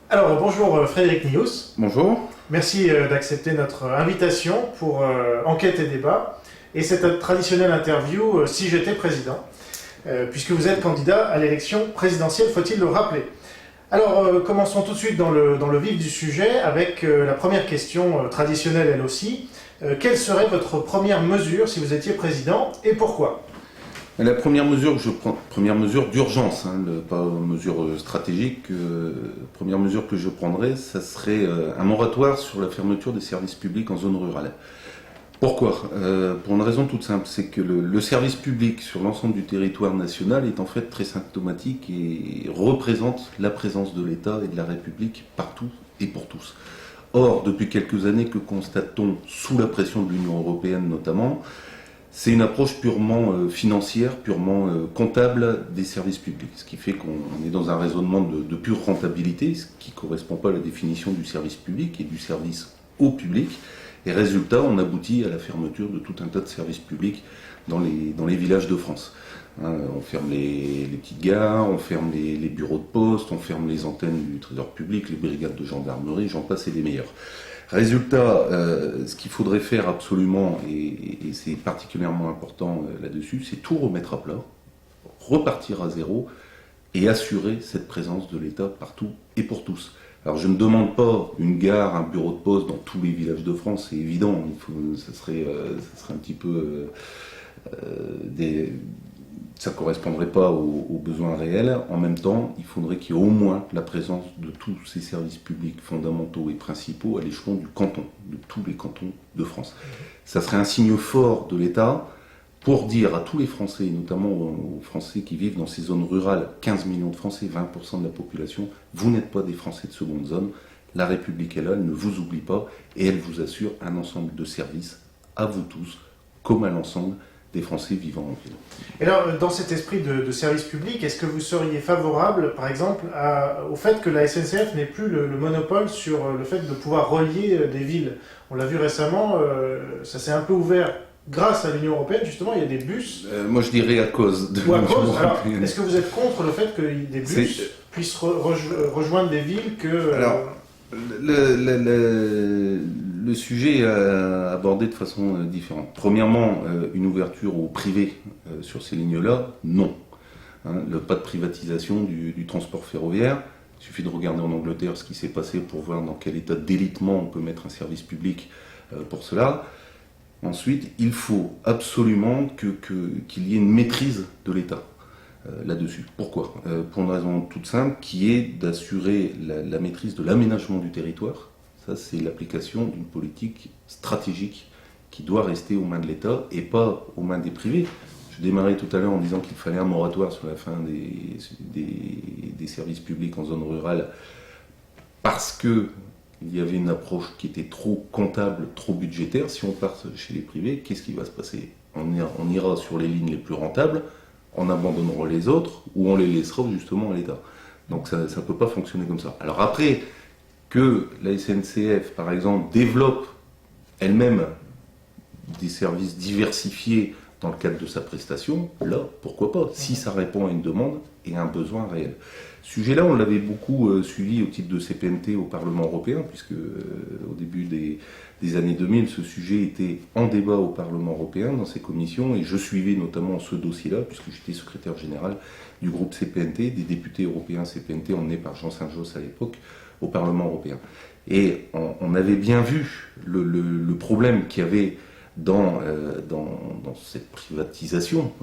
Alors, bonjour Frédéric Nius. Bonjour. Merci d'accepter notre invitation pour Enquête et débat et cette traditionnelle interview si j'étais président, puisque vous êtes candidat à l'élection présidentielle, faut-il le rappeler. Alors, commençons tout de suite dans le vif du sujet avec la première question traditionnelle elle aussi. Quelle serait votre première mesure si vous étiez président et pourquoi ? La première mesure que je prends, première mesure d'urgence, pas mesure stratégique, première mesure que je prendrais, ça serait un moratoire sur la fermeture des services publics en zone rurale. Pourquoi ? Pour une raison toute simple, c'est que le service public sur l'ensemble du territoire national est en fait très symptomatique et représente la présence de l'État et de la République partout et pour tous. Or, depuis quelques années, que constate-t-on sous la pression de l'Union européenne notamment ? C'est une approche purement financière, purement comptable des services publics, ce qui fait qu'on est dans un raisonnement de pure rentabilité, ce qui ne correspond pas à la définition du service public et du service au public. Et résultat, on aboutit à la fermeture de tout un tas de services publics dans les villages de France. On ferme les petites gares, on ferme les bureaux de poste, on ferme les antennes du trésor public, les brigades de gendarmerie, j'en passe et des meilleurs. Résultat, ce qu'il faudrait faire absolument, et c'est particulièrement important là-dessus, c'est tout remettre à plat, repartir à zéro et assurer cette présence de l'État partout et pour tous. Alors je ne demande pas une gare, un bureau de poste dans tous les villages de France, c'est évident, ça serait un petit peu ça ne correspondrait pas aux besoins réels. En même temps, il faudrait qu'il y ait au moins la présence de tous ces services publics fondamentaux et principaux à l'échelon du canton, de tous les cantons de France. Ça serait un signe fort de l'État pour dire à tous les Français, et notamment aux Français qui vivent dans ces zones rurales, 15 millions de Français, 20% de la population, vous n'êtes pas des Français de seconde zone, la République est là, elle ne vous oublie pas et elle vous assure un ensemble de services à vous tous, comme à l'ensemble des Français vivant en ville. Et alors, dans cet esprit de service public, est-ce que vous seriez favorable, par exemple, au fait que la SNCF n'ait plus le monopole sur le fait de pouvoir relier des villes ? On l'a vu récemment, ça s'est un peu ouvert grâce à l'Union européenne, justement, il y a des bus... moi je dirais à cause de l'Union européenne. Est-ce que vous êtes contre le fait que des bus puissent rejoindre des villes que... Alors, le sujet est abordé de façon différente. Premièrement, une ouverture au privé sur ces lignes-là, non. Pas de privatisation du transport ferroviaire. Il suffit de regarder en Angleterre ce qui s'est passé pour voir dans quel état d'élitement on peut mettre un service public pour cela. Ensuite, il faut absolument qu'il y ait une maîtrise de l'État là-dessus. Pourquoi ? Pour une raison toute simple, qui est d'assurer la maîtrise de l'aménagement du territoire. Ça, c'est l'application d'une politique stratégique qui doit rester aux mains de l'État et pas aux mains des privés. Je démarrais tout à l'heure en disant qu'il fallait un moratoire sur la fin des services publics en zone rurale parce qu'il y avait une approche qui était trop comptable, trop budgétaire. Si on part chez les privés, qu'est-ce qui va se passer ? On ira sur les lignes les plus rentables, on abandonnera les autres ou on les laissera justement à l'État. Donc ça ne peut pas fonctionner comme ça. Alors après, que la SNCF, par exemple, développe elle-même des services diversifiés dans le cadre de sa prestation, là, pourquoi pas, si ça répond à une demande et à un besoin réel. Ce sujet-là, on l'avait beaucoup suivi au titre de CPNT au Parlement européen, puisque au début des années 2000, ce sujet était en débat au Parlement européen, dans ses commissions, et je suivais notamment ce dossier-là, puisque j'étais secrétaire général du groupe CPNT, des députés européens CPNT emmenés par Jean Saint-Josse à l'époque, au Parlement européen. Et on avait bien vu le problème qu'il y avait dans cette privatisation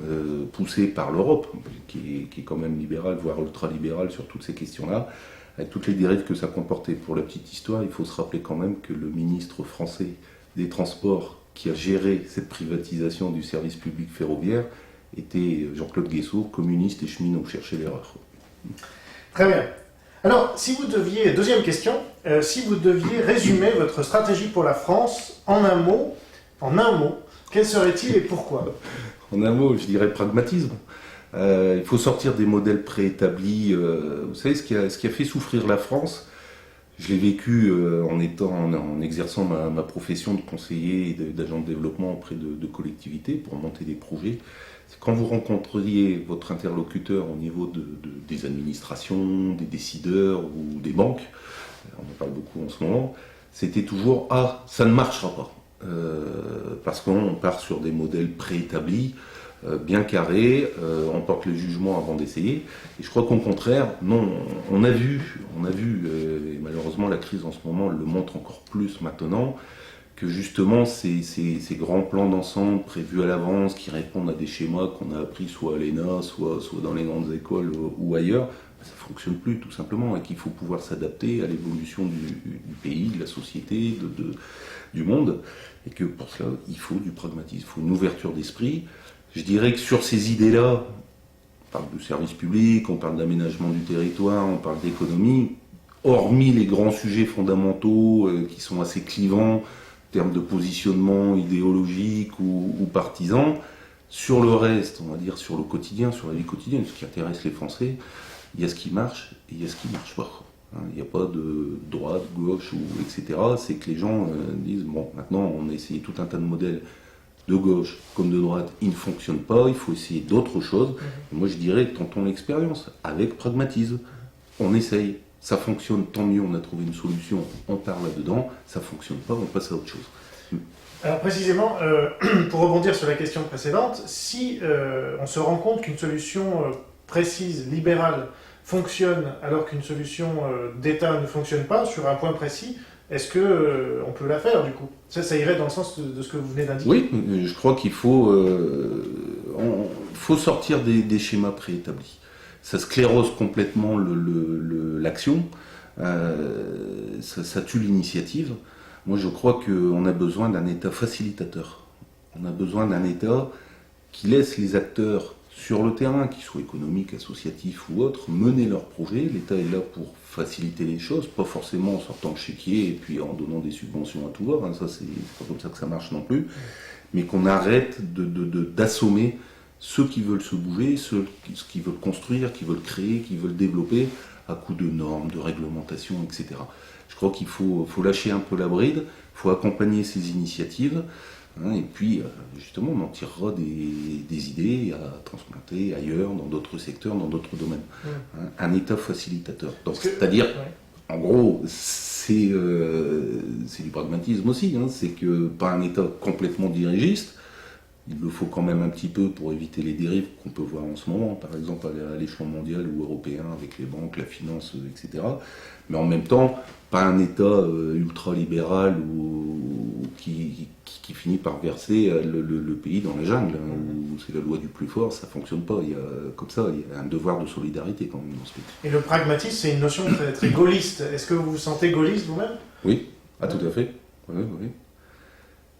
poussée par l'Europe, qui est quand même libérale, voire ultralibérale sur toutes ces questions-là, avec toutes les dérives que ça comportait. Pour la petite histoire, il faut se rappeler quand même que le ministre français des Transports qui a géré cette privatisation du service public ferroviaire était Jean-Claude Guessot, communiste et cheminot, cherchez l'erreur. Très bien. Alors, deuxième question, si vous deviez résumer votre stratégie pour la France en un mot, quel serait-il et pourquoi ? En un mot, je dirais pragmatisme. Il faut sortir des modèles préétablis. Vous savez, ce qui a fait souffrir la France, Je l'ai vécu en exerçant ma profession de conseiller et d'agent de développement auprès de collectivités pour monter des projets. C'est quand vous rencontriez votre interlocuteur au niveau des administrations, des décideurs ou des banques, on en parle beaucoup en ce moment, c'était toujours « Ah, ça ne marchera pas ». Parce qu'on part sur des modèles préétablis, bien carrés, on porte le jugement avant d'essayer. Et je crois qu'au contraire, non, on a vu, et malheureusement la crise en ce moment le montre encore plus maintenant, que justement ces grands plans d'ensemble prévus à l'avance, qui répondent à des schémas qu'on a appris soit à l'ENA, soit dans les grandes écoles ou ailleurs, ça ne fonctionne plus tout simplement, et qu'il faut pouvoir s'adapter à l'évolution du pays, de la société, du monde, et que pour cela, il faut du pragmatisme, il faut une ouverture d'esprit. Je dirais que sur ces idées-là, on parle de service public, on parle d'aménagement du territoire, on parle d'économie, hormis les grands sujets fondamentaux qui sont assez clivants en termes de positionnement idéologique ou partisan, sur le reste, on va dire sur le quotidien, sur la vie quotidienne, ce qui intéresse les Français, il y a ce qui marche et il y a ce qui ne marche pas. Il n'y a pas de droite, gauche, etc. C'est que les gens disent, bon, maintenant on a essayé tout un tas de modèles de gauche comme de droite, ils ne fonctionnent pas, il faut essayer d'autres choses. Et moi je dirais, tentons l'expérience, avec pragmatisme. On essaye, ça fonctionne, tant mieux, on a trouvé une solution, on part là-dedans, ça ne fonctionne pas, on passe à autre chose. Alors précisément, pour rebondir sur la question précédente, si on se rend compte qu'une solution précise, libérale, fonctionne alors qu'une solution d'État ne fonctionne pas sur un point précis, est-ce qu'on peut la faire du coup ? Ça irait dans le sens de ce que vous venez d'indiquer. Oui, je crois qu'il faut sortir des schémas préétablis. Ça sclérose complètement l'action, ça tue l'initiative. Moi je crois qu'on a besoin d'un État facilitateur. On a besoin d'un État qui laisse les acteurs sur le terrain, qu'ils soient économiques, associatifs ou autres, mener leurs projets. L'État est là pour faciliter les choses, pas forcément en sortant le chéquier et puis en donnant des subventions à tout va, ça c'est pas comme ça que ça marche non plus, mais qu'on arrête d'assommer ceux qui veulent se bouger, ceux qui veulent construire, qui veulent créer, qui veulent développer, à coup de normes, de réglementations, etc. Je crois qu'il faut lâcher un peu la bride, il faut accompagner ces initiatives, et puis justement on en tirera des idées à transplanter ailleurs, dans d'autres secteurs, dans d'autres domaines. Un État facilitateur. Donc, c'est-à-dire, en gros, c'est du pragmatisme aussi, c'est que pas un État complètement dirigiste, il le faut quand même un petit peu pour éviter les dérives qu'on peut voir en ce moment, par exemple à l'échelon mondial ou européen avec les banques, la finance, etc. Mais en même temps, pas un État ultra-libéral ou qui finit par verser le pays dans la jungle, où c'est la loi du plus fort, ça fonctionne pas. Il y a un devoir de solidarité quand même dans ce pays. Et le pragmatisme, c'est une notion très, très gaulliste. Est-ce que vous vous sentez gaulliste vous-même ? Oui, tout à fait. Oui.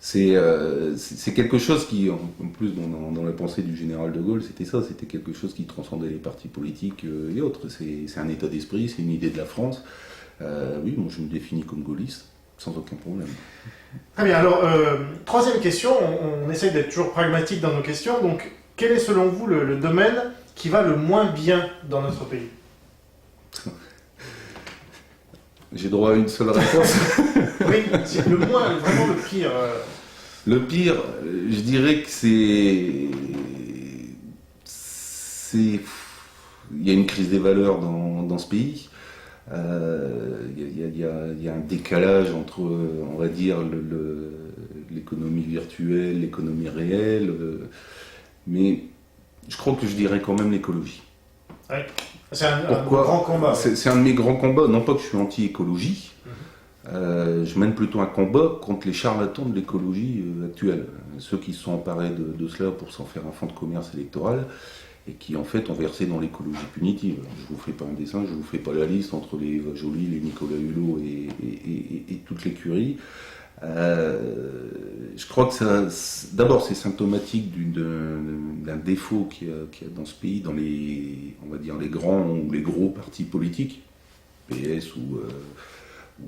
C'est quelque chose qui, en plus dans la pensée du général de Gaulle, c'était ça, c'était quelque chose qui transcendait les partis politiques et autres. C'est un état d'esprit, c'est une idée de la France. Oui, moi je me définis comme gaulliste, sans aucun problème. Très bien, alors, troisième question, on essaye d'être toujours pragmatique dans nos questions, donc quel est selon vous le domaine qui va le moins bien dans notre pays ? J'ai droit à une seule réponse. Oui, c'est le moins, vraiment le pire. Le pire, je dirais que il y a une crise des valeurs dans ce pays. Il y a un décalage entre, on va dire, l'économie virtuelle, l'économie réelle. Mais je crois que je dirais quand même l'écologie. Oui. C'est un grand combat. C'est un de mes grands combats. Non pas que je suis anti-écologie. Je mène plutôt un combat contre les charlatans de l'écologie actuelle. Ceux qui se sont emparés de cela pour s'en faire un fonds de commerce électoral et qui en fait ont versé dans l'écologie punitive. Je vous fais pas un dessin, je vous fais pas la liste entre les Eva Joly, les Nicolas Hulot et toute l'écurie. Je crois que d'abord c'est symptomatique d'un défaut qu'il y a dans ce pays, dans on va dire les grands ou les gros partis politiques, PS ou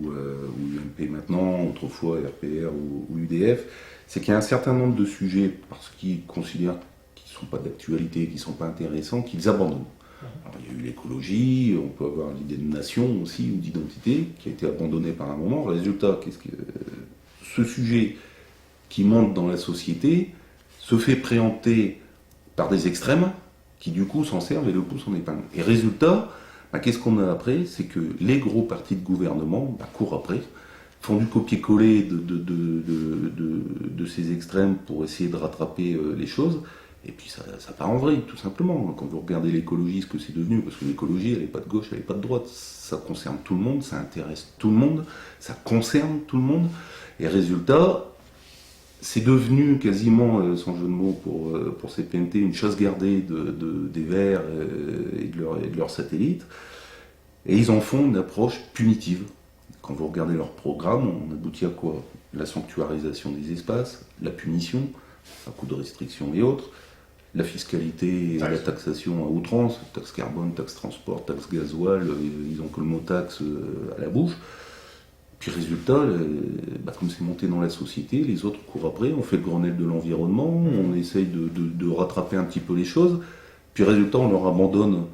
UMP maintenant, autrefois RPR ou UDF, c'est qu'il y a un certain nombre de sujets, parce qu'ils considèrent qu'ils ne sont pas d'actualité, qu'ils ne sont pas intéressants, qu'ils abandonnent. Alors, il y a eu l'écologie, on peut avoir l'idée de nation aussi, ou d'identité, qui a été abandonnée par un moment. Résultat, ce sujet qui monte dans la société se fait préempter par des extrêmes qui du coup s'en servent et le poussent en épingle. Et résultat, qu'est-ce qu'on a après? C'est que les gros partis de gouvernement courent après, font du copier-coller de ces extrêmes pour essayer de rattraper les choses, et puis ça part en vrille, tout simplement. Quand vous regardez l'écologie, ce que c'est devenu, parce que l'écologie, elle n'est pas de gauche, elle n'est pas de droite, ça concerne tout le monde, ça intéresse tout le monde, ça concerne tout le monde, et résultat, c'est devenu quasiment, sans jeu de mots pour ces PNT, une chasse gardée des Verts et de leurs satellites, et ils en font une approche punitive. Quand vous regardez leur programme, on aboutit à quoi? La sanctuarisation des espaces, la punition, à coup de restrictions et autres, la fiscalité et la taxation à outrance, taxe carbone, taxe transport, taxe gasoil, ils ont que le mot taxe à la bouche. Puis résultat, comme c'est monté dans la société, les autres courent après, on fait le Grenelle de l'environnement, on essaye de rattraper un petit peu les choses, puis résultat, on leur abandonne.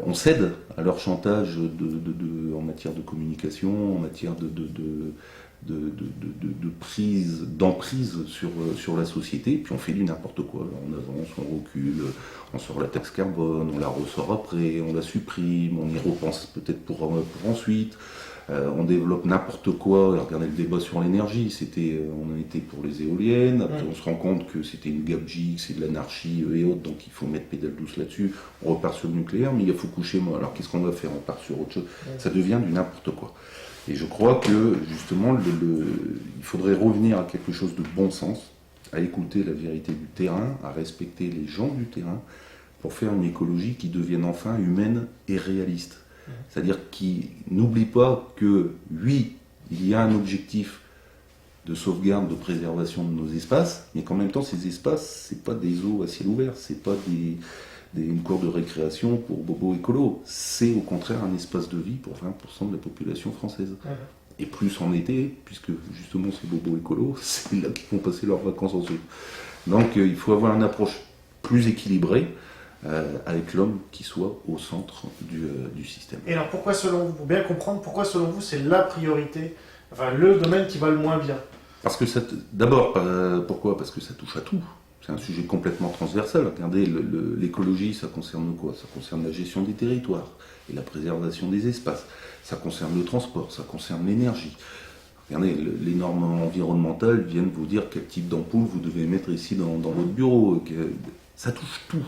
On cède à leur chantage en matière de communication, en matière d'emprise sur la société, puis on fait du n'importe quoi. Alors on avance, on recule, on sort la taxe carbone, on la ressort après, on la supprime, on y repense peut-être pour ensuite. On développe n'importe quoi. Regardez le débat sur l'énergie, on a été pour les éoliennes, après on se rend compte que c'était une gabegie, que c'est de l'anarchie et autres, donc il faut mettre pédale douce là-dessus. On repart sur le nucléaire, mais il y a Fukushima, alors qu'est-ce qu'on va faire? On part sur autre chose. Ça devient du n'importe quoi. Et je crois que justement, il faudrait revenir à quelque chose de bon sens, à écouter la vérité du terrain, à respecter les gens du terrain, pour faire une écologie qui devienne enfin humaine et réaliste. C'est-à-dire qu'il n'oublie pas que, oui, il y a un objectif de sauvegarde, de préservation de nos espaces, mais qu'en même temps, ces espaces, c'est pas des eaux à ciel ouvert, c'est pas une cour de récréation pour bobo écolo, c'est au contraire un espace de vie pour 20% de la population française. Et plus en été, puisque justement ces bobos écolos, c'est là qu'ils vont passer leurs vacances ensuite. Donc il faut avoir une approche plus équilibrée, avec l'homme qui soit au centre du système. Et alors pourquoi selon vous, pour bien comprendre, pourquoi selon vous c'est la priorité, enfin le domaine qui va le moins bien? Parce que d'abord, pourquoi? Parce que ça touche à tout. C'est un sujet complètement transversal. Regardez, l'écologie, ça concerne quoi? Ça concerne la gestion des territoires et la préservation des espaces. Ça concerne le transport, ça concerne l'énergie. Regardez, les normes environnementales viennent vous dire quel type d'ampoule vous devez mettre ici dans votre bureau. Ça touche tout.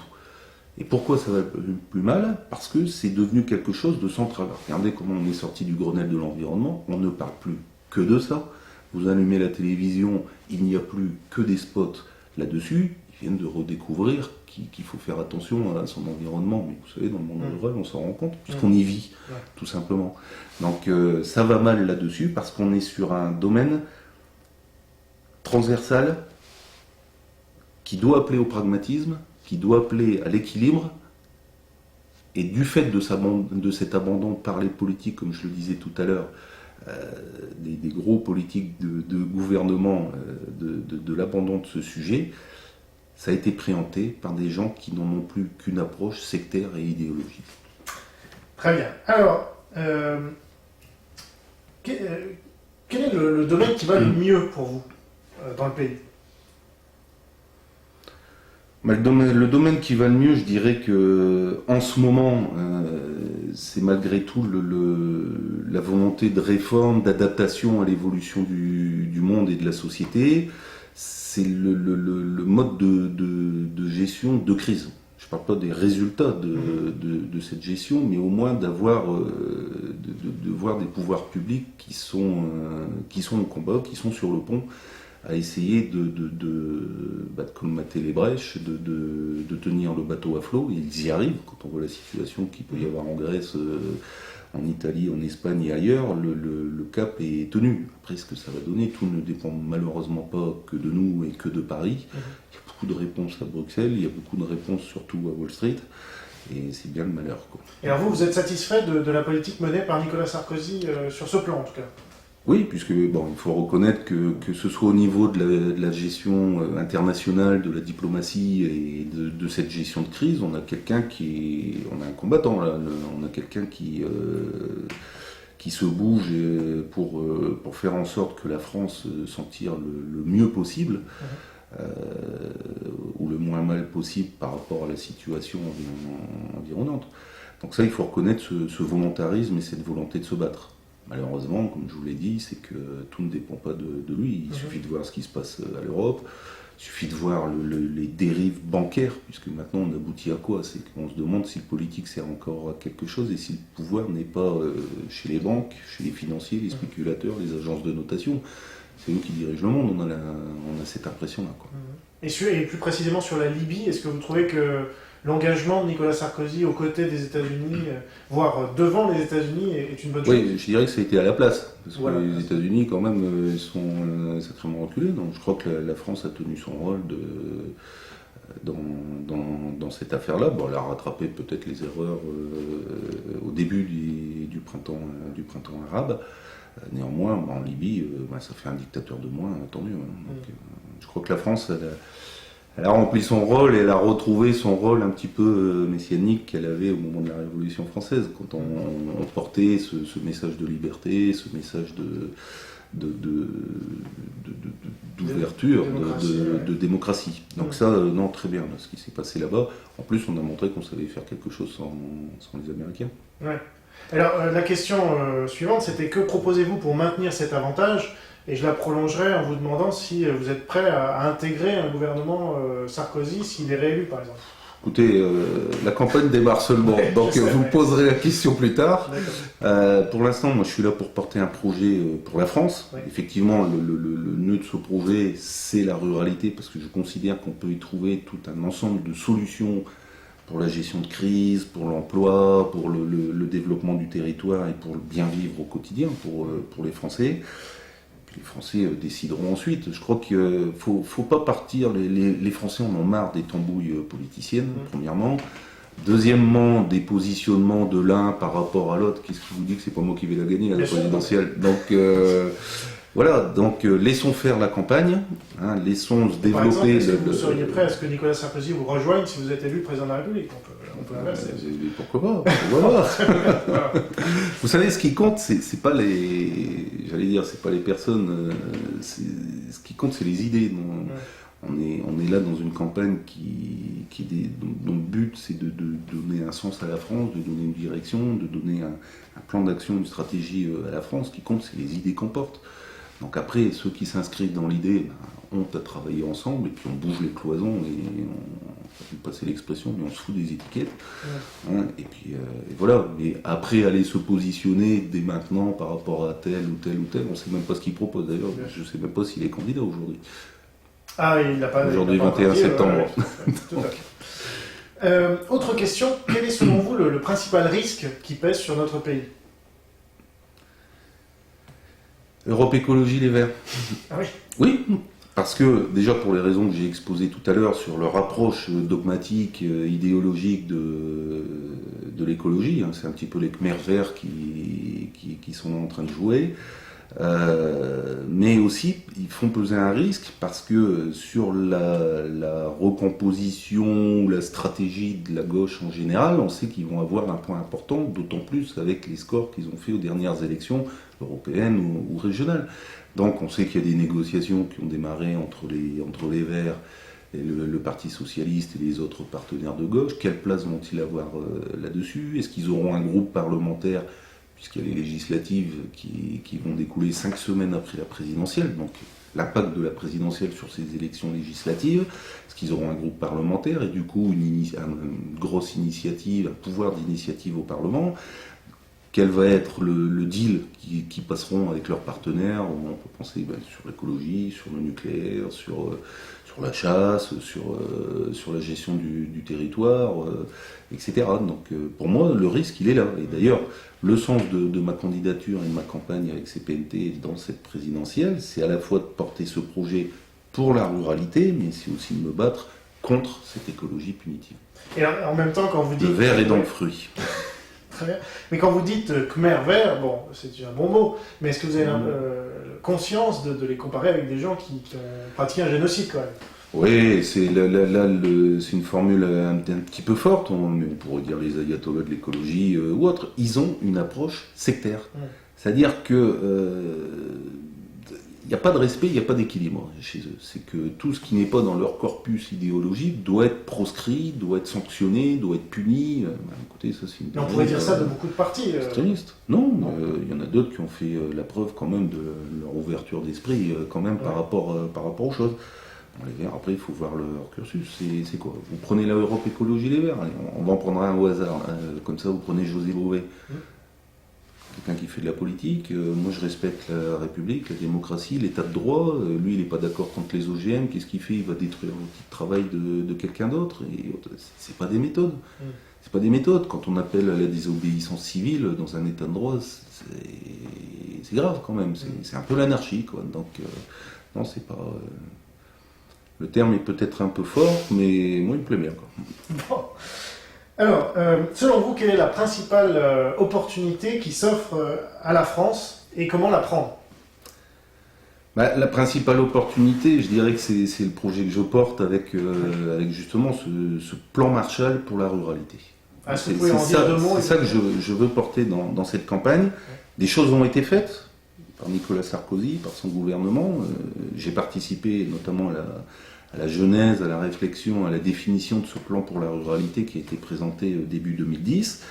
Et pourquoi ça va plus mal? Parce que c'est devenu quelque chose de central. Regardez comment on est sorti du Grenelle de l'environnement, on ne parle plus que de ça. Vous allumez la télévision, il n'y a plus que des spots là-dessus. Ils viennent de redécouvrir qu'il faut faire attention à son environnement. Mais vous savez, dans le monde rural, on s'en rend compte, puisqu'on y vit, tout simplement. Donc ça va mal là-dessus, parce qu'on est sur un domaine transversal qui doit appeler au pragmatisme, qui doit appeler à l'équilibre, et du fait de cet abandon par les politiques, comme je le disais tout à l'heure, des gros politiques de gouvernement, de l'abandon de ce sujet, ça a été préempté par des gens qui n'en ont plus qu'une approche sectaire et idéologique. Très bien. Alors, quel est le domaine qui va le mieux pour vous dans le pays? Le domaine qui va le mieux, je dirais que en ce moment, c'est malgré tout la volonté de réforme, d'adaptation à l'évolution du monde et de la société. C'est le mode de gestion de crise. Je ne parle pas des résultats de cette gestion, mais au moins de voir des pouvoirs publics qui sont au combat, qui sont sur le pont, à essayer de colmater les brèches, de tenir le bateau à flot. Et ils y arrivent. Quand on voit la situation qu'il peut y avoir en Grèce, en Italie, en Espagne et ailleurs, le cap est tenu. Après, ce que ça va donner, tout ne dépend malheureusement pas que de nous et que de Paris. Il y a beaucoup de réponses à Bruxelles, il y a beaucoup de réponses surtout à Wall Street, et c'est bien le malheur, quoi. Et alors vous êtes satisfait de la politique menée par Nicolas Sarkozy sur ce plan, en tout cas? Oui, puisque bon, il faut reconnaître que ce soit au niveau de la gestion internationale, de la diplomatie et de cette gestion de crise, on a quelqu'un on a un combattant là, on a quelqu'un qui se bouge pour faire en sorte que la France s'en tire le mieux possible, ou le moins mal possible par rapport à la situation environnante. Donc ça, il faut reconnaître ce volontarisme et cette volonté de se battre. Malheureusement, comme je vous l'ai dit, c'est que tout ne dépend pas de lui. Il suffit de voir ce qui se passe à l'Europe, il suffit de voir les dérives bancaires, puisque maintenant on aboutit à quoi? C'est qu'on se demande si le politique sert encore à quelque chose et si le pouvoir n'est pas chez les banques, chez les financiers, les spéculateurs, les agences de notation. C'est eux qui dirigent le monde, on a cette impression-là, quoi. Et plus précisément sur la Libye, est-ce que vous trouvez que l'engagement de Nicolas Sarkozy aux côtés des États-Unis, voire devant les États-Unis, est une bonne chose? Oui, je dirais que ça a été à la place. Parce que les États-Unis, quand même, ils sont sacrément reculés. Donc je crois que la France a tenu son rôle dans cette affaire-là. Bon, elle a rattrapé peut-être les erreurs au début du printemps arabe. Néanmoins, en Libye, ça fait un dictateur de moins, tant mieux. Donc, je crois que la France, elle a rempli son rôle et elle a retrouvé son rôle un petit peu messianique qu'elle avait au moment de la Révolution française, quand on portait ce message de liberté, ce message d'ouverture, de démocratie. Donc ça, non, très bien, ce qui s'est passé là-bas. En plus, on a montré qu'on savait faire quelque chose sans les Américains. Ouais. Alors, la question suivante, c'était que proposez-vous pour maintenir cet avantage? Et je la prolongerai en vous demandant si vous êtes prêt à intégrer un gouvernement Sarkozy s'il est réélu, par exemple. Écoutez, la campagne démarre seulement, donc vous me poserez la question plus tard. Pour l'instant, moi je suis là pour porter un projet pour la France. Ouais. Effectivement, le nœud de ce projet, c'est la ruralité, parce que je considère qu'on peut y trouver tout un ensemble de solutions pour la gestion de crise, pour l'emploi, pour le développement du territoire et pour le bien vivre au quotidien pour les Français. Les Français décideront ensuite. Je crois qu'il ne faut pas partir. Les Français en ont marre des tambouilles politiciennes, premièrement. Deuxièmement, des positionnements de l'un par rapport à l'autre. Qu'est-ce qui vous dit que c'est pas moi qui vais la gagner, la présidentielle? Donc, voilà, donc laissons faire la campagne, laissons se développer. Par exemple, est-ce que vous seriez prêt à ce que Nicolas Sarkozy vous rejoigne si vous êtes élu président de la République? On peut inverser. Pourquoi pas? Voilà. Vous savez, ce qui compte, c'est pas c'est pas les personnes. Ce qui compte, c'est les idées. On est là dans une campagne dont le but, c'est de donner un sens à la France, de donner une direction, de donner un plan d'action, une stratégie à la France. Ce qui compte, c'est les idées qu'on porte. Donc après, ceux qui s'inscrivent dans l'idée ont à travailler ensemble, et puis on bouge les cloisons, et on va passer l'expression, mais on se fout des étiquettes. Et puis et voilà. Mais après, aller se positionner dès maintenant par rapport à tel ou tel ou tel, on ne sait même pas ce qu'il propose d'ailleurs. Je ne sais même pas s'il est candidat aujourd'hui. Ah, il n'a pas. Aujourd'hui, 21 septembre. Tout à fait. Autre question, quel est selon vous le principal risque qui pèse sur notre pays? Europe Écologie Les Verts. Ah oui. Oui, parce que déjà pour les raisons que j'ai exposées tout à l'heure sur leur approche dogmatique, idéologique de l'écologie, c'est un petit peu les Khmers verts qui sont en train de jouer. Mais aussi, ils font peser un risque parce que sur la recomposition, la stratégie de la gauche en général, on sait qu'ils vont avoir un point important, d'autant plus avec les scores qu'ils ont fait aux dernières élections européennes ou régionales. Donc on sait qu'il y a des négociations qui ont démarré entre les Verts et le Parti Socialiste et les autres partenaires de gauche. Quelle place vont-ils avoir là-dessus? Est-ce qu'ils auront un groupe parlementaire, puisqu'il y a les législatives qui vont découler 5 semaines après la présidentielle, donc l'impact de la présidentielle sur ces élections législatives? Est-ce qu'ils auront un groupe parlementaire et du coup une grosse initiative, un pouvoir d'initiative au Parlement? Quel va être le deal qui passeront avec leurs partenaires? On peut penser sur l'écologie, sur le nucléaire, sur la chasse, sur la gestion du territoire, etc. Donc pour moi, le risque, il est là. Et d'ailleurs, le sens de ma candidature et de ma campagne avec CPNT dans cette présidentielle, c'est à la fois de porter ce projet pour la ruralité, mais c'est aussi de me battre contre cette écologie punitive. Et en même temps, quand vous dites... Le verre est dans le fruit. Très bien. Mais quand vous dites Khmer vert, bon, c'est un bon mot, mais est-ce que vous avez conscience de les comparer avec des gens qui ont pratiqué un génocide quand même? Oui, c'est c'est une formule un petit peu forte, mais on pourrait dire les ayatollahs de l'écologie ou autres. Ils ont une approche sectaire. C'est-à-dire que il n'y a pas de respect, il n'y a pas d'équilibre chez eux. C'est que tout ce qui n'est pas dans leur corpus idéologique doit être proscrit, doit être sanctionné, doit être puni. Écoutez, ça c'est une... On pourrait dire ça de beaucoup de partis. Extrémistes. Non, il y en a d'autres qui ont fait la preuve quand même de leur ouverture d'esprit quand même par rapport aux choses. Les Verts, après, il faut voir leur cursus. C'est quoi? Vous prenez la Europe Écologie Les Verts, allez, on va en prendre un au hasard. Comme ça, vous prenez José Bové. Quelqu'un qui fait de la politique. Moi, je respecte la République, la démocratie, l'état de droit. Lui, il n'est pas d'accord contre les OGM. Qu'est-ce qu'il fait? Il va détruire l'outil de travail de quelqu'un d'autre. Et c'est pas des méthodes. C'est pas des méthodes. Quand on appelle à la désobéissance civile dans un état de droit, c'est grave quand même. C'est un peu l'anarchie, quoi. Donc, non, c'est pas... Le terme est peut-être un peu fort, mais moi, il me plaît bien, quoi. Bon. Alors, selon vous, quelle est la principale opportunité qui s'offre à la France et comment la prendre? La principale opportunité, je dirais que c'est le projet que je porte avec justement ce plan Marshall pour la ruralité. C'est ça que je veux porter dans cette campagne. Des choses ont été faites par Nicolas Sarkozy, par son gouvernement. J'ai participé notamment à la genèse, à la réflexion, à la définition de ce plan pour la ruralité qui a été présenté début 2010.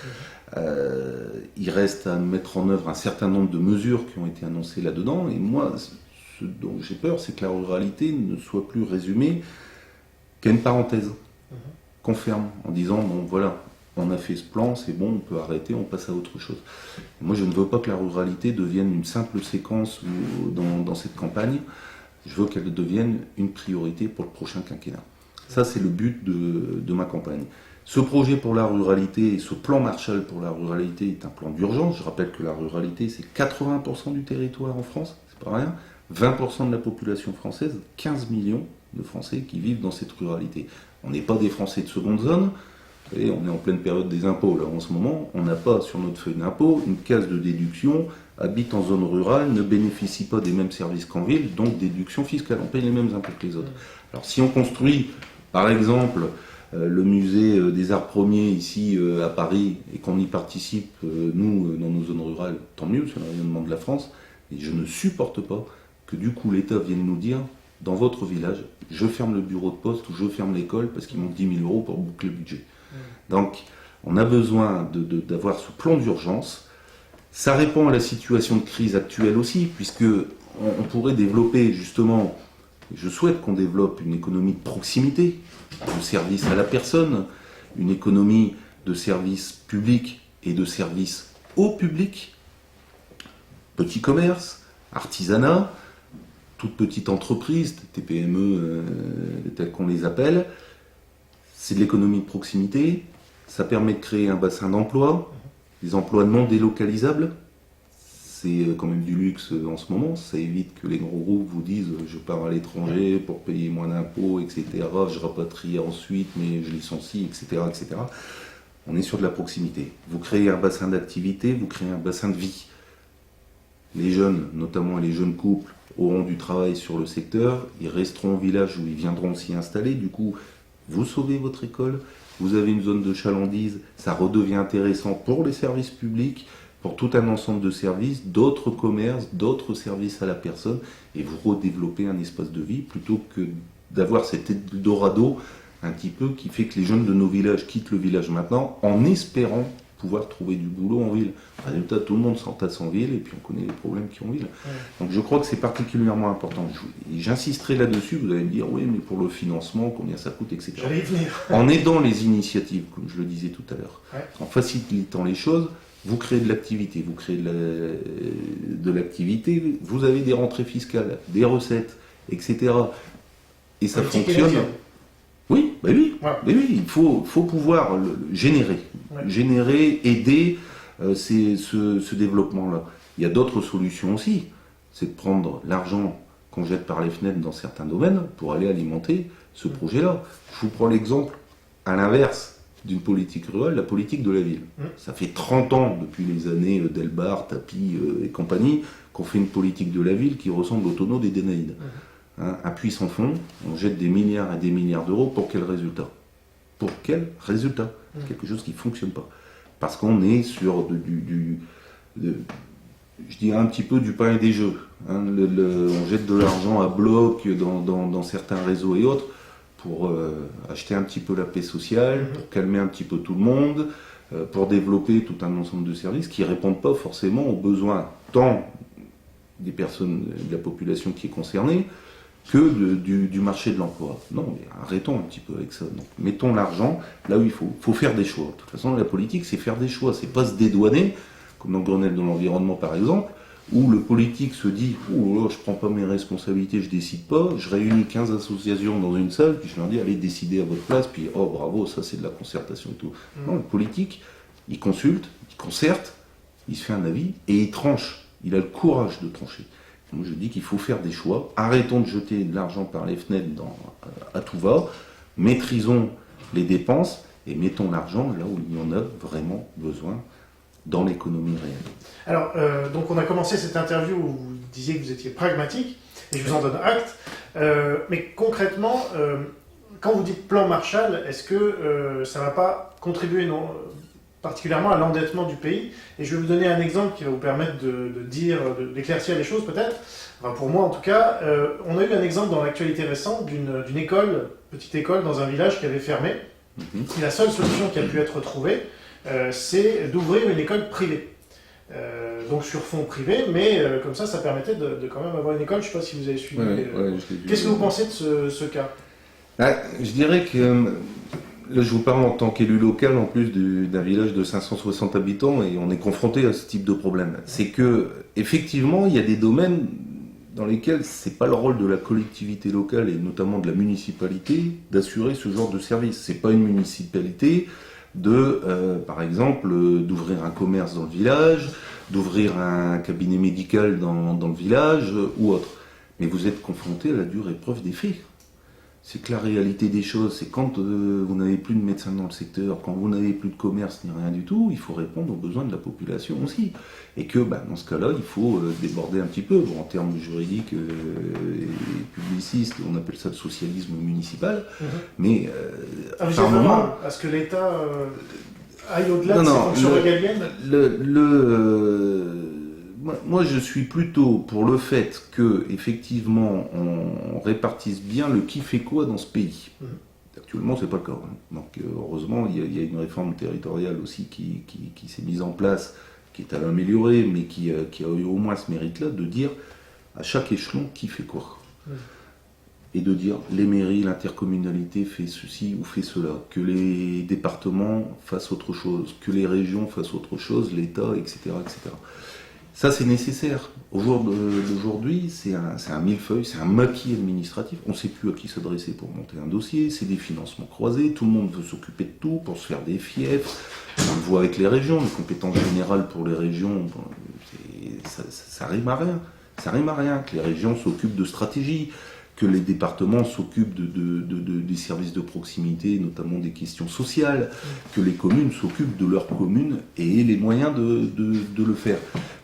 Il reste à mettre en œuvre un certain nombre de mesures qui ont été annoncées là-dedans. Et moi, ce dont j'ai peur, c'est que la ruralité ne soit plus résumée qu'à une parenthèse qu'on ferme en disant, bon voilà, on a fait ce plan, c'est bon, on peut arrêter, on passe à autre chose. Et moi, je ne veux pas que la ruralité devienne une simple séquence dans cette campagne. Je veux qu'elle devienne une priorité pour le prochain quinquennat. Ça, c'est le but de ma campagne. Ce projet pour la ruralité, ce plan Marshall pour la ruralité est un plan d'urgence. Je rappelle que la ruralité, c'est 80% du territoire en France, c'est pas rien. 20% de la population française, 15 millions de Français qui vivent dans cette ruralité. On n'est pas des Français de seconde zone. Et on est en pleine période des impôts là en ce moment, on n'a pas sur notre feuille d'impôt une case de déduction, habite en zone rurale, ne bénéficie pas des mêmes services qu'en ville, donc déduction fiscale, on paye les mêmes impôts que les autres. Alors si on construit par exemple le musée des arts premiers ici à Paris et qu'on y participe, nous dans nos zones rurales, tant mieux, c'est un rayonnement de la France, et je ne supporte pas que du coup l'État vienne nous dire dans votre village, je ferme le bureau de poste ou je ferme l'école parce qu'il manque 10 000 euros pour boucler le budget. Donc, on a besoin d'avoir ce plan d'urgence. Ça répond à la situation de crise actuelle aussi, puisque on pourrait développer justement, je souhaite qu'on développe une économie de proximité, de service à la personne, une économie de service public et de service au public, petit commerce, artisanat, toute petite entreprise, TPME telles qu'on les appelle. C'est de l'économie de proximité, ça permet de créer un bassin d'emploi, des emplois non délocalisables, c'est quand même du luxe en ce moment, ça évite que les gros groupes vous disent je pars à l'étranger pour payer moins d'impôts, etc., je rapatrie ensuite mais je licencie, etc., etc. On est sur de la proximité. Vous créez un bassin d'activité, vous créez un bassin de vie. Les jeunes, notamment les jeunes couples, auront du travail sur le secteur, ils resteront au village où ils viendront s'y installer, du coup vous sauvez votre école, vous avez une zone de chalandise, ça redevient intéressant pour les services publics, pour tout un ensemble de services, d'autres commerces, d'autres services à la personne, et vous redéveloppez un espace de vie plutôt que d'avoir cet Eldorado un petit peu qui fait que les jeunes de nos villages quittent le village maintenant en espérant pouvoir trouver du boulot en ville. Résultat, tout le monde s'entasse en ville et puis on connaît les problèmes qu'il y a en ville. Donc je crois que c'est particulièrement important. J'insisterai là-dessus, vous allez me dire, oui, mais pour le financement, combien ça coûte, etc. En aidant les initiatives, comme je le disais tout à l'heure, en facilitant les choses, vous créez de l'activité, vous créez de l'activité, vous avez des rentrées fiscales, des recettes, etc. Et ça fonctionne. Oui, ben oui, ben oui, il faut pouvoir générer, aider ce développement-là. Il y a d'autres solutions aussi, c'est de prendre l'argent qu'on jette par les fenêtres dans certains domaines pour aller alimenter ce projet-là. Je vous prends l'exemple à l'inverse, d'une politique rurale la politique de la ville. Ça fait 30 ans, depuis les années Delbar, Tapi et compagnie, qu'on fait une politique de la ville qui ressemble au tonneau des Dénaïdes. Hein, un puits sans fond, on jette des milliards et des milliards d'euros, pour quel résultat? Pour quel résultat? Quelque chose qui ne fonctionne pas. Parce qu'on est sur je dirais un petit peu du pain et des jeux. Hein, on jette de l'argent à bloc dans certains réseaux et autres pour acheter un petit peu la paix sociale, pour calmer un petit peu tout le monde, pour développer tout un ensemble de services qui ne répondent pas forcément aux besoins tant des personnes, de la population qui est concernée, que du marché de l'emploi. Non, mais arrêtons un petit peu avec ça. Donc, mettons l'argent là où il faut. Il faut faire des choix. De toute façon, la politique, c'est faire des choix. C'est pas se dédouaner, comme dans le Grenelle de l'environnement, par exemple, où le politique se dit « Oh là, je prends pas mes responsabilités, je décide pas, je réunis 15 associations dans une salle, puis je leur dis « Allez décider à votre place, puis oh bravo, ça c'est de la concertation et tout. » Non, le politique, il consulte, il concerte, il se fait un avis, et il tranche. Il a le courage de trancher. Donc je dis qu'il faut faire des choix, arrêtons de jeter de l'argent par les fenêtres à tout va, maîtrisons les dépenses, et mettons l'argent là où il y en a vraiment besoin dans l'économie réelle. Alors, donc on a commencé cette interview où vous disiez que vous étiez pragmatique, et je vous en donne acte. Mais concrètement, quand vous dites plan Marshall, est-ce que ça ne va pas contribuer particulièrement à l'endettement du pays? Et je vais vous donner un exemple qui va vous permettre d'éclaircir les choses peut-être. Enfin, pour moi en tout cas, on a eu un exemple dans l'actualité récente d'une école, petite école dans un village qui avait fermé. Et la seule solution qui a pu être trouvée, c'est d'ouvrir une école privée. Donc sur fonds privés, mais comme ça permettait de quand même avoir une école. Je ne sais pas si vous avez suivi. Qu'est-ce que vous pensez de ce cas? Je dirais que là, je vous parle en tant qu'élu local, en plus d'un village de 560 habitants, et on est confronté à ce type de problème. C'est que, effectivement, il y a des domaines dans lesquels c'est pas le rôle de la collectivité locale, et notamment de la municipalité, d'assurer ce genre de service. C'est pas une municipalité par exemple, d'ouvrir un commerce dans le village, d'ouvrir un cabinet médical dans le village, ou autre. Mais vous êtes confronté à la dure épreuve des faits. C'est que la réalité des choses, c'est quand vous n'avez plus de médecins dans le secteur, quand vous n'avez plus de commerce ni rien du tout, il faut répondre aux besoins de la population aussi. Et que dans ce cas-là, il faut déborder un petit peu. Bon, en termes juridiques et publicistes, on appelle ça le socialisme municipal. Mais vous êtes vraiment à ce que l'État aille au-delà de ses fonctions régaliennes? Moi, je suis plutôt pour le fait que, effectivement, on répartisse bien le qui fait quoi dans ce pays. Actuellement, c'est pas le cas. Donc, heureusement, il y a une réforme territoriale aussi qui s'est mise en place, qui est à l'améliorer, mais qui a eu au moins ce mérite-là de dire à chaque échelon qui fait quoi. Et de dire les mairies, l'intercommunalité fait ceci ou fait cela, que les départements fassent autre chose, que les régions fassent autre chose, l'État, etc., etc. Ça, c'est nécessaire. Aujourd'hui, c'est un millefeuille, c'est un maquis administratif. On ne sait plus à qui s'adresser pour monter un dossier. C'est des financements croisés. Tout le monde veut s'occuper de tout pour se faire des fiefs. On le voit avec les régions. Les compétences générales pour les régions, ça rime à rien. Ça rime à rien que les régions s'occupent de stratégie, que les départements s'occupent des services de proximité, notamment des questions sociales, que les communes s'occupent de leurs communes et aient les moyens de le faire.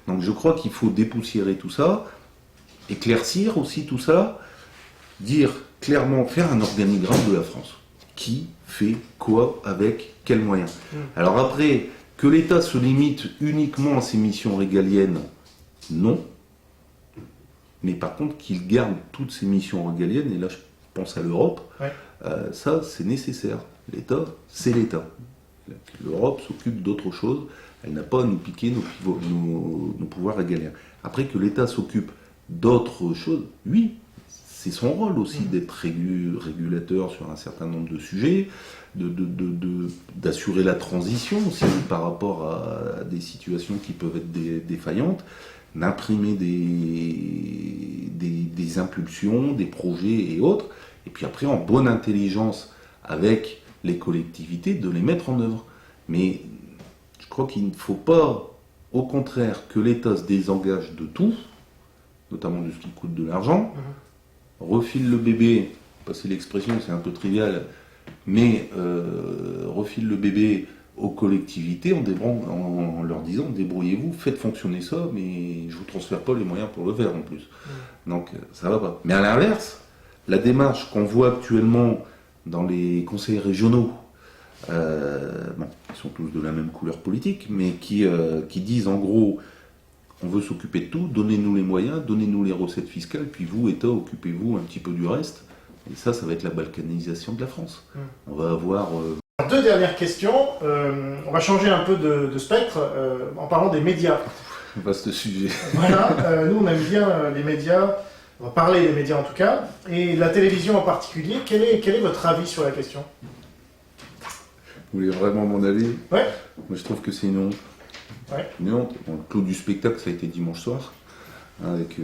Donc je crois qu'il faut dépoussiérer tout ça, éclaircir aussi tout ça, dire clairement, faire un organigramme de la France. Qui fait quoi avec quels moyens? Alors après, que l'État se limite uniquement à ses missions régaliennes, non. Mais par contre, qu'il garde toutes ses missions régaliennes, et là je pense à l'Europe, ça c'est nécessaire. L'État, c'est l'État. L'Europe s'occupe d'autre chose. Elle n'a pas à nous piquer nos pouvoirs régaliens. Après que l'État s'occupe d'autres choses, oui, c'est son rôle aussi d'être régulateur sur un certain nombre de sujets, d'assurer la transition aussi par rapport à des situations qui peuvent être défaillantes, d'imprimer des impulsions, des projets et autres, et puis après en bonne intelligence avec les collectivités de les mettre en œuvre. Mais je crois qu'il ne faut pas, au contraire, que l'État se désengage de tout, notamment de ce qui coûte de l'argent, refile le bébé, passer l'expression, c'est un peu trivial, mais refile le bébé aux collectivités en leur disant débrouillez-vous, faites fonctionner ça, mais je vous transfère pas les moyens pour le faire en plus. Donc ça va pas. Mais à l'inverse, la démarche qu'on voit actuellement dans les conseils régionaux, ils sont tous de la même couleur politique, mais qui disent en gros on veut s'occuper de tout, donnez-nous les moyens, donnez-nous les recettes fiscales, puis vous, État, occupez-vous un petit peu du reste. Et ça va être la balkanisation de la France. On va avoir... Deux dernières questions. On va changer un peu de spectre en parlant des médias. Vaste sujet. Voilà, nous on aime bien les médias, on va parler des médias en tout cas, et la télévision en particulier. Quel est votre avis sur la question? Vous voulez vraiment mon avis? Ouais. Moi je trouve que c'est une honte. Ouais. Une honte. Bon, le clou du spectacle, ça a été dimanche soir, avec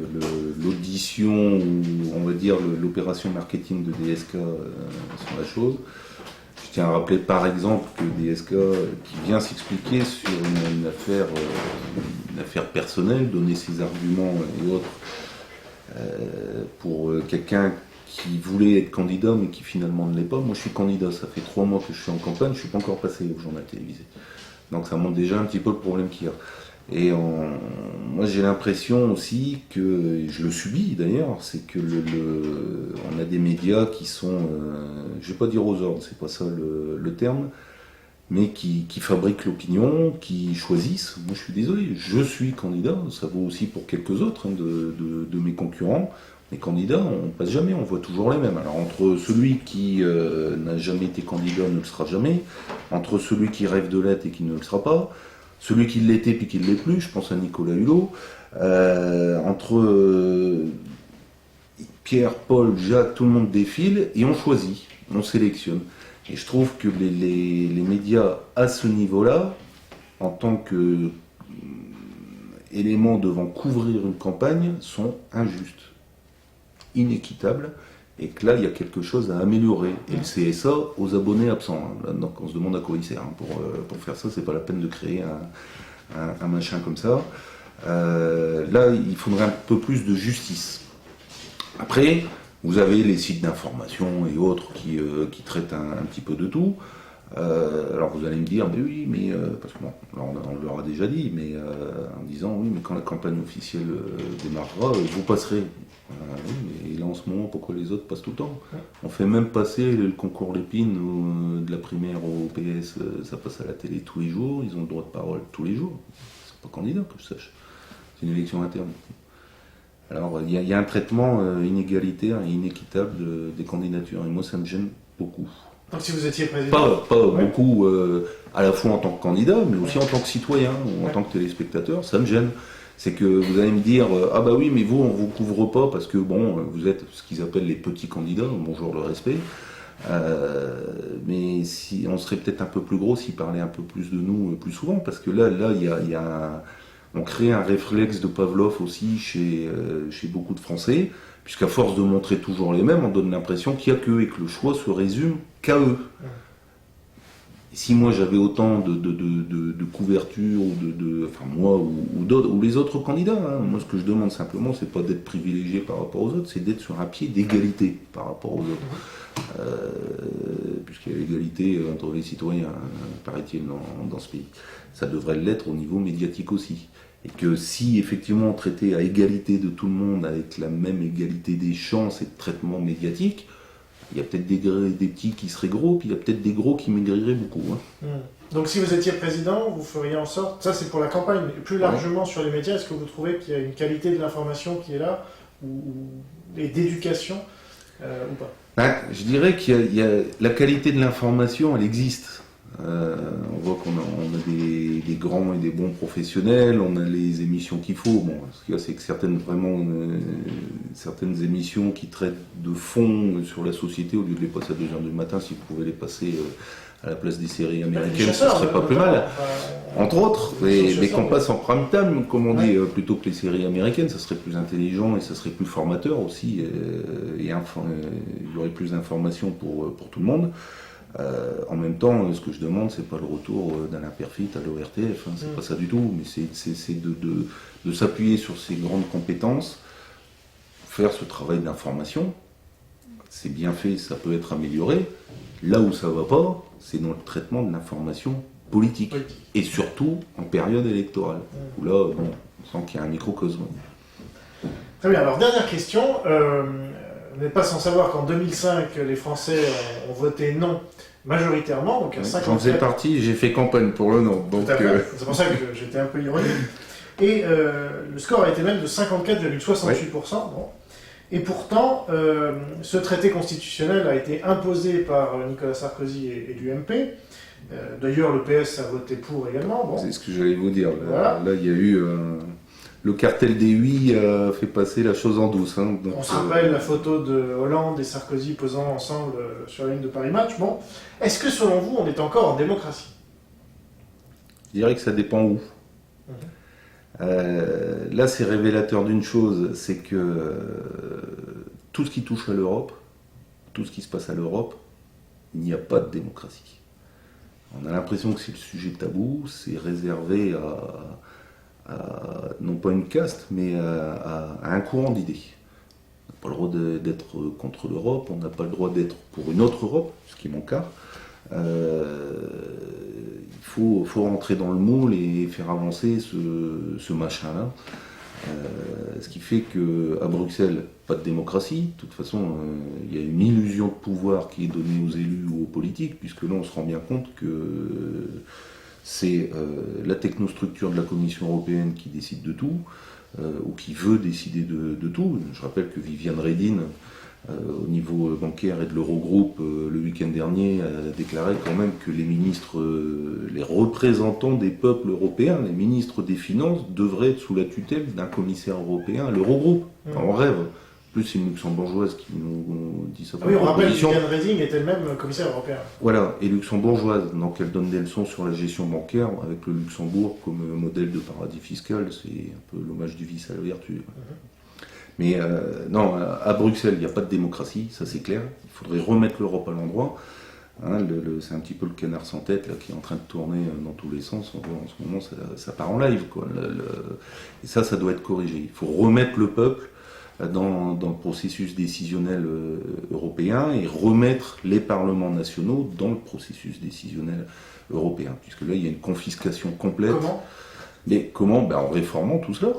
l'audition, ou on va dire l'opération marketing de DSK sur la chose. Je tiens à rappeler par exemple que DSK, qui vient s'expliquer sur une affaire personnelle, donner ses arguments et autres, pour quelqu'un qui voulait être candidat mais qui finalement ne l'est pas. Moi je suis candidat, ça fait 3 mois que je suis en campagne, je ne suis pas encore passé au journal télévisé. Donc ça montre déjà un petit peu le problème qu'il y a. Et moi j'ai l'impression aussi que, et je le subis d'ailleurs, c'est que on a des médias qui sont, je vais pas dire aux ordres, c'est pas ça le terme, mais qui fabriquent l'opinion, qui choisissent. Moi je suis désolé, je suis candidat, ça vaut aussi pour quelques autres de mes concurrents. Les candidats, on passe jamais, on voit toujours les mêmes. Alors entre celui qui n'a jamais été candidat ne le sera jamais, entre celui qui rêve de l'être et qui ne le sera pas, celui qui l'était puis qui ne l'est plus, je pense à Nicolas Hulot, entre Pierre, Paul, Jacques, tout le monde défile et on choisit, on sélectionne. Et je trouve que les médias à ce niveau-là, en tant que éléments devant couvrir une campagne, sont injustes, inéquitables, et que là il y a quelque chose à améliorer. Et le CSA aux abonnés absents. Hein. Donc on se demande à quoi il sert. Hein. Pour faire ça, c'est pas la peine de créer un machin comme ça. Là, il faudrait un peu plus de justice. Après, vous avez les sites d'information et autres qui traitent un petit peu de tout. Alors vous allez me dire, mais oui, mais parce que bon, là on leur a déjà dit, mais en disant oui, mais quand la campagne officielle démarrera, vous passerez. Oui, mais là en ce moment, pourquoi les autres passent tout le temps? On fait même passer le concours Lépine de la primaire au PS, ça passe à la télé tous les jours, ils ont le droit de parole tous les jours. C'est pas candidat que je sache. C'est une élection interne. Alors il y a un traitement inégalitaire et inéquitable des candidatures, et moi ça me gêne beaucoup. Donc si vous étiez président... Pas beaucoup, à la fois en tant que candidat, mais aussi en tant que citoyen ou en tant que téléspectateur, ça me gêne. C'est que vous allez me dire, ah bah oui, mais vous, on vous couvre pas parce que bon, vous êtes ce qu'ils appellent les petits candidats, bonjour le respect. Mais si on serait peut-être un peu plus gros s'ils parlaient un peu plus de nous plus souvent, parce que là, on crée un réflexe de Pavlov aussi chez beaucoup de Français, puisqu'à force de montrer toujours les mêmes, on donne l'impression qu'il n'y a qu'eux et que le choix se résume qu'à eux. Et si moi j'avais autant de couverture, enfin moi ou d'autres, ou les autres candidats, hein, moi ce que je demande simplement, c'est pas d'être privilégié par rapport aux autres, c'est d'être sur un pied d'égalité par rapport aux autres. Puisqu'il y a l'égalité entre les citoyens, paraît-il, dans ce pays. Ça devrait l'être au niveau médiatique aussi. Et que si effectivement on traitait à égalité de tout le monde, avec la même égalité des chances et de traitement médiatique, il y a peut-être des petits qui seraient gros, puis il y a peut-être des gros qui maigriraient beaucoup. Hein. Donc si vous étiez président, vous feriez en sorte, ça c'est pour la campagne, mais plus largement sur les médias, est-ce que vous trouvez qu'il y a une qualité de l'information qui est là, et d'éducation, ou pas? Je dirais qu'il y a la qualité de l'information, elle existe. On voit qu'on a des grands et des bons professionnels, on a les émissions qu'il faut. Bon, ce qu'il y a, c'est que certaines émissions qui traitent de fond sur la société, au lieu de les passer à 2h du matin, si vous pouvez les passer à la place des séries américaines, ça serait pas plus mal. Entre autres, mais qu'on passe en prime time, comme on dit, plutôt que les séries américaines, ça serait plus intelligent et ça serait plus formateur aussi. Il y aurait plus d'informations pour tout le monde. En même temps, ce que je demande, c'est pas le retour d'Alain Perfit à l'ORTF, hein, c'est pas ça du tout, mais c'est de s'appuyer sur ses grandes compétences, faire ce travail d'information. C'est bien fait, ça peut être amélioré. Là où ça va pas, c'est dans le traitement de l'information politique. Et surtout en période électorale, où là, bon, on sent qu'il y a un microcosme. Très bien, alors dernière question. Vous n'êtes pas sans savoir qu'en 2005, les Français ont voté non majoritairement, donc à 54... J'en faisais partie, j'ai fait campagne pour le non. Donc, c'est pour ça que j'étais un peu ironique. Et le score a été même de 54,68%. Bon. Et pourtant, ce traité constitutionnel a été imposé par Nicolas Sarkozy et l'UMP. D'ailleurs, le PS a voté pour également. Bon. C'est ce que j'allais vous dire. Voilà. Là, il y a eu... le cartel des oui fait passer la chose en douce. Hein, donc, on se rappelle la photo de Hollande et Sarkozy posant ensemble sur la ligne de Paris Match. Bon. Est-ce que, selon vous, on est encore en démocratie? Je dirais que ça dépend où. Là, c'est révélateur d'une chose, c'est que tout ce qui touche à l'Europe, tout ce qui se passe à l'Europe, il n'y a pas de démocratie. On a l'impression que c'est le sujet tabou, c'est réservé à non pas une caste, mais à un courant d'idées. On n'a pas le droit d'être contre l'Europe, on n'a pas le droit d'être pour une autre Europe, ce qui est mon cas. Il faut rentrer dans le moule et faire avancer ce machin-là. Ce qui fait qu'à Bruxelles, pas de démocratie. De toute façon, il y a une illusion de pouvoir qui est donnée aux élus ou aux politiques, puisque là, on se rend bien compte que c'est la technostructure de la Commission européenne qui décide de tout, ou qui veut décider de tout. Je rappelle que Viviane Reding, au niveau bancaire et de l'Eurogroupe, le week-end dernier, a déclaré quand même que les ministres, les représentants des peuples européens, les ministres des Finances, devraient être sous la tutelle d'un commissaire européen à l'Eurogroupe. On rêve. En plus, c'est une luxembourgeoise qui nous dit ça. Oui, on rappelle que Viviane Reding est elle-même commissaire européen. Voilà, et luxembourgeoise, donc elle donne des leçons sur la gestion bancaire, avec le Luxembourg comme modèle de paradis fiscal, c'est un peu l'hommage du vice à la vertu. Mais non, à Bruxelles, il n'y a pas de démocratie, ça c'est clair. Il faudrait remettre l'Europe à l'endroit. Hein, c'est un petit peu le canard sans tête là, qui est en train de tourner dans tous les sens. En ce moment, ça part en live, quoi. Et ça doit être corrigé. Il faut remettre le peuple dans le processus décisionnel européen et remettre les parlements nationaux dans le processus décisionnel européen. Puisque là, il y a une confiscation complète. Comment ? Mais comment ? En réformant tout cela.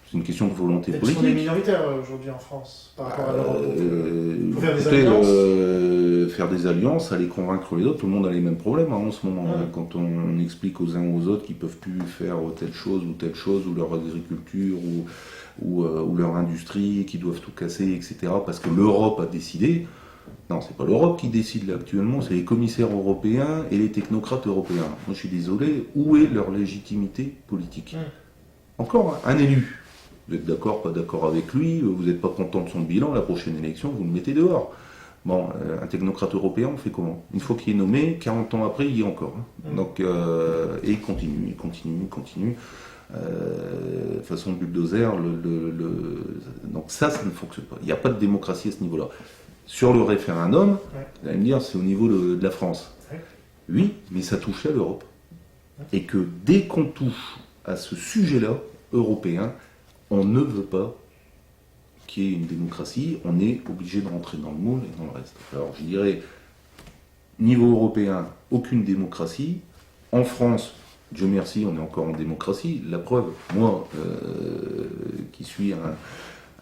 C'est une question de volonté politique. On est minoritaire aujourd'hui en France par rapport à l'Europe. Il faut faire des alliances. Faire des alliances, aller convaincre les autres. Tout le monde a les mêmes problèmes en ce moment. Quand on explique aux uns aux autres qu'ils ne peuvent plus faire telle chose, ou leur agriculture, ou leur industrie, qu'ils doivent tout casser, etc. Parce que l'Europe a décidé. Non, c'est pas l'Europe qui décide là actuellement, c'est les commissaires européens et les technocrates européens. Moi je suis désolé, où est leur légitimité politique ? Encore un élu. Vous êtes d'accord, pas d'accord avec lui, vous n'êtes pas content de son bilan, la prochaine élection, vous le mettez dehors. Bon, un technocrate européen, on fait comment ? Une fois qu'il est nommé, 40 ans après, il y est encore. Donc, et il continue. Façon bulldozer, donc ça ne fonctionne pas. Il n'y a pas de démocratie à ce niveau-là. Sur le référendum, vous allez me dire, c'est au niveau de la France. Oui, mais ça touche à l'Europe. Et que dès qu'on touche à ce sujet-là, européen, on ne veut pas qu'il y ait une démocratie, on est obligé de rentrer dans le moule et dans le reste. Alors je dirais, niveau européen, aucune démocratie. En France, Dieu merci, on est encore en démocratie. La preuve, moi, qui suis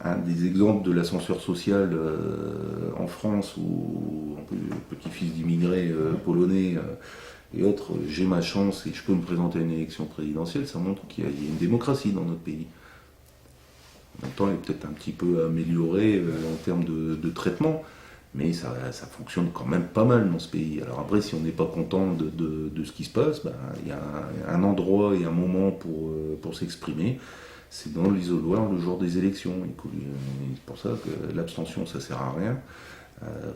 un des exemples de l'ascenseur social en France, ou petit-fils d'immigrés polonais et autres, j'ai ma chance et je peux me présenter à une élection présidentielle, ça montre qu'il y a une démocratie dans notre pays. En même temps, elle est peut-être un petit peu améliorée en termes de traitement, mais ça fonctionne quand même pas mal dans ce pays. Alors après, si on n'est pas content de ce qui se passe, il y a un endroit et un moment pour s'exprimer, c'est dans l'isoloir le jour des élections. C'est pour ça que l'abstention, ça sert à rien.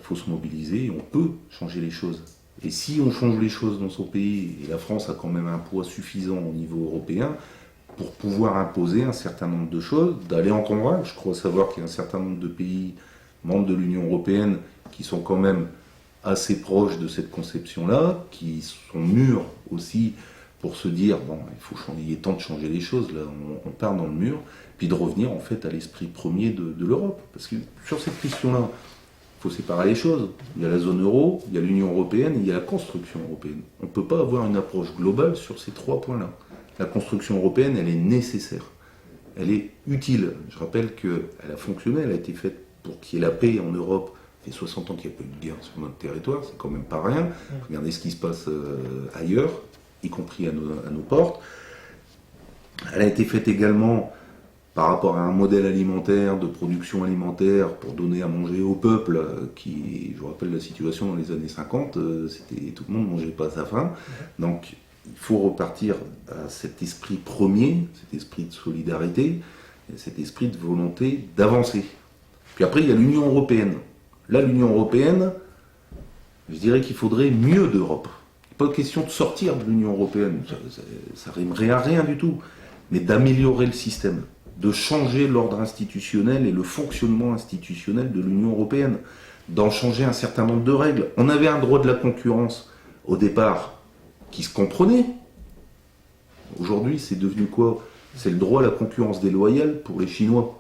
Faut se mobiliser et on peut changer les choses. Et si on change les choses dans son pays, et la France a quand même un poids suffisant au niveau européen, pour pouvoir imposer un certain nombre de choses, d'aller en convaincre. Je crois savoir qu'il y a un certain nombre de pays membres de l'Union européenne qui sont quand même assez proches de cette conception-là, qui sont mûrs aussi pour se dire, bon, il est temps de changer les choses, là, on part dans le mur, puis de revenir en fait à l'esprit premier de l'Europe. Parce que sur cette question-là, il faut séparer les choses. Il y a la zone euro, il y a l'Union européenne, il y a la construction européenne. On ne peut pas avoir une approche globale sur ces 3 points-là. La construction européenne, elle est nécessaire. Elle est utile. Je rappelle qu'elle a fonctionné, elle a été faite pour qu'il y ait la paix en Europe. Ça fait 60 ans qu'il n'y a pas eu de guerre sur notre territoire, c'est quand même pas rien. Regardez ce qui se passe ailleurs, y compris à nos portes. Elle a été faite également par rapport à un modèle alimentaire, de production alimentaire, pour donner à manger au peuple, qui, je vous rappelle la situation dans les années 50, c'était tout le monde ne mangeait pas à sa faim. Donc il faut repartir à cet esprit premier, cet esprit de solidarité, et cet esprit de volonté d'avancer. Puis après, il y a l'Union européenne. Là, l'Union européenne, je dirais qu'il faudrait mieux d'Europe. Pas question de sortir de l'Union européenne, ça rimerait à rien du tout, mais d'améliorer le système, de changer l'ordre institutionnel et le fonctionnement institutionnel de l'Union européenne, d'en changer un certain nombre de règles. On avait un droit de la concurrence au départ qui se comprenait. Aujourd'hui, c'est devenu quoi? C'est le droit à la concurrence déloyale pour les Chinois.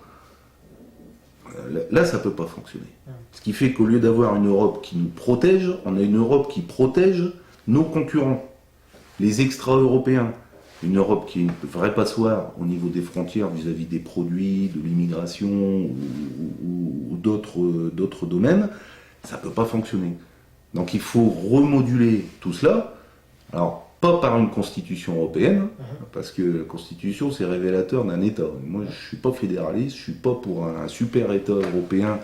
Là, ça ne peut pas fonctionner. Ce qui fait qu'au lieu d'avoir une Europe qui nous protège, on a une Europe qui protège nos concurrents, les extra-européens. Une Europe qui est une vraie passoire au niveau des frontières vis-à-vis des produits, de l'immigration ou d'autres domaines, ça ne peut pas fonctionner. Donc il faut remoduler tout cela. Alors, pas par une constitution européenne, parce que la constitution c'est révélateur d'un État. Moi je ne suis pas fédéraliste, je ne suis pas pour un super État européen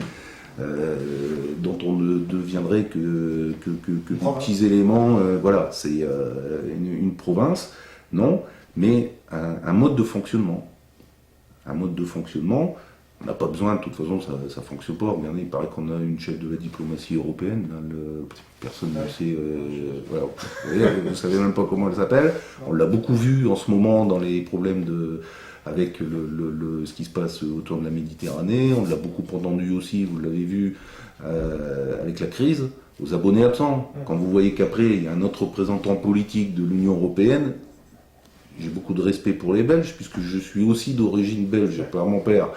dont on ne deviendrait que des petits éléments. Voilà, c'est une province. Non, mais un mode de fonctionnement. Un mode de fonctionnement, on n'a pas besoin, de toute façon ça ne fonctionne pas. Regardez, il paraît qu'on a une chef de la diplomatie européenne, là, personne ne sait, voilà. Vous ne savez même pas comment elle s'appelle. On l'a beaucoup vu en ce moment dans les problèmes avec ce qui se passe autour de la Méditerranée. On l'a beaucoup entendu aussi, vous l'avez vu, avec la crise, aux abonnés absents. Quand vous voyez qu'après, il y a un autre représentant politique de l'Union européenne. J'ai beaucoup de respect pour les Belges, puisque je suis aussi d'origine belge par mon père.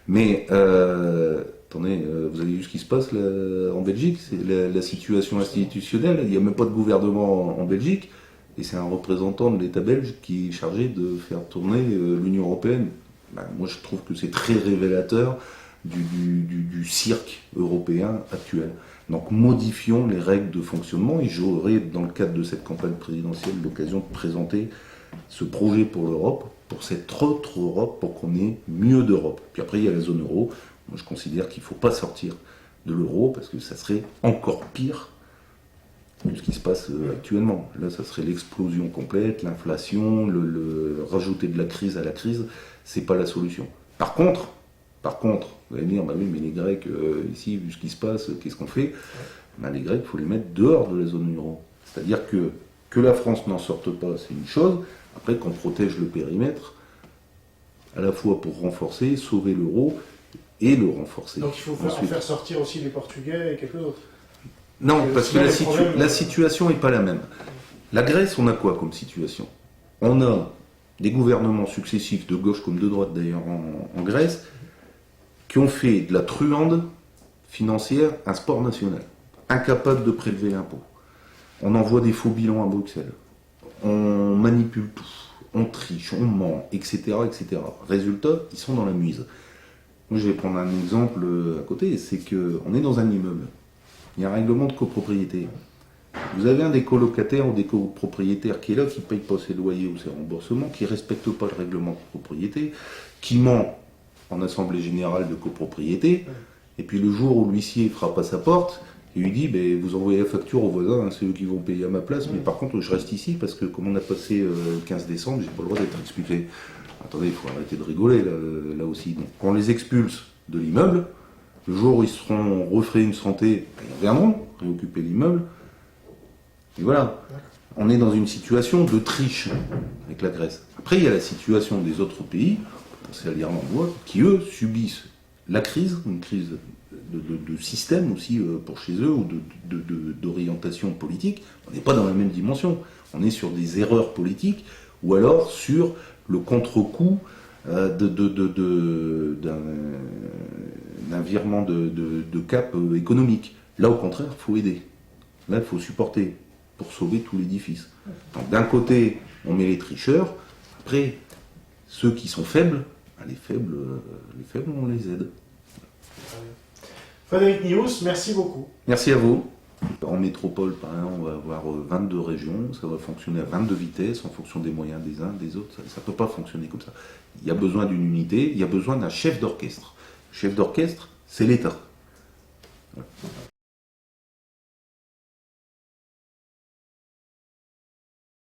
Mais, attendez, vous avez vu ce qui se passe là, en Belgique? C'est la situation institutionnelle. Il n'y a même pas de gouvernement en Belgique. Et c'est un représentant de l'État belge qui est chargé de faire tourner l'Union européenne. Ben, moi, je trouve que c'est très révélateur du cirque européen actuel. Donc, modifions les règles de fonctionnement. Et j'aurai, dans le cadre de cette campagne présidentielle, l'occasion de présenter ce projet pour l'Europe, pour cette autre Europe, pour qu'on ait mieux d'Europe. Puis après, il y a la zone euro. Moi, je considère qu'il ne faut pas sortir de l'euro, parce que ça serait encore pire que ce qui se passe actuellement. Là, ça serait l'explosion complète, l'inflation, le rajouter de la crise à la crise, c'est pas la solution. Par contre, vous allez me dire, bah oui, mais les Grecs, ici, vu ce qui se passe, qu'est-ce qu'on fait? Ben, les Grecs, il faut les mettre dehors de la zone euro. C'est-à-dire que la France n'en sorte pas, c'est une chose. Après, qu'on protège le périmètre, à la fois pour renforcer, sauver l'euro et le renforcer. Donc il faut faire sortir aussi les Portugais et quelques autres. Non, parce que la situation n'est pas la même. La Grèce, on a quoi comme situation? On a des gouvernements successifs, de gauche comme de droite d'ailleurs en Grèce, qui ont fait de la truande financière un sport national, incapable de prélever l'impôt. On envoie des faux bilans à Bruxelles, on manipule tout, on triche, on ment, etc., etc. Résultat, ils sont dans la muise. Moi, je vais prendre un exemple à côté, c'est qu'on est dans un immeuble. Il y a un règlement de copropriété. Vous avez un des colocataires ou des copropriétaires qui est là, qui ne paye pas ses loyers ou ses remboursements, qui ne respecte pas le règlement de copropriété, qui ment en assemblée générale de copropriété, et puis le jour où l'huissier frappe à sa porte, il lui dit, vous envoyez la facture aux voisins, hein, c'est eux qui vont payer à ma place, mais par contre je reste ici parce que comme on a passé le 15 décembre, j'ai pas le droit d'être expulsé. Attendez, il faut arrêter de rigoler là aussi. Donc, quand on les expulse de l'immeuble, le jour où ils seront refait une santé, ils reviendront réoccuper l'immeuble. Et voilà, on est dans une situation de triche avec la Grèce. Après, il y a la situation des autres pays, c'est à l'Irlande, qui eux subissent la crise, une crise de système aussi pour chez eux, ou d'orientation politique. On n'est pas dans la même dimension. On est sur des erreurs politiques, ou alors sur le contre-coup d'un virement de cap économique. Là, au contraire, il faut aider. Là, il faut supporter pour sauver tout l'édifice. Donc, d'un côté, on met les tricheurs. Après, ceux qui sont faibles, les faibles, on les aide. Frédéric Nious, merci beaucoup. Merci à vous. En métropole, par exemple, on va avoir 22 régions, ça va fonctionner à 22 vitesses en fonction des moyens des uns, des autres. Ça ne peut pas fonctionner comme ça. Il y a besoin d'une unité, il y a besoin d'un chef d'orchestre. Le chef d'orchestre, c'est l'État. Voilà.